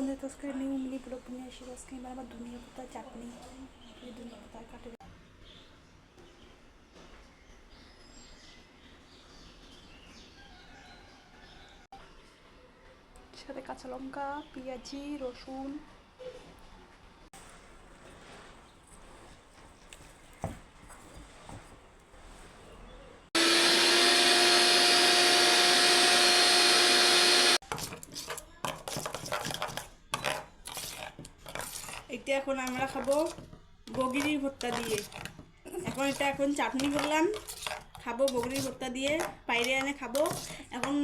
বন্ধুরা, তো আজকে নিউ মিনি ব্লগ নিয়ে আসি। আজকে এবার আমার ধনিয়া পাতা চাটনি, এই ধনিয়া পাতা কাটে সাথে কাঁচা লঙ্কা, পেঁয়াজি, রসুন। এটা এখন আমরা খাবো বগিরির ভর্তা দিয়ে। এখন চাটনি করলাম, খাবো বগরির ভর্তা দিয়ে, বাইরে এনে খাবো। এখন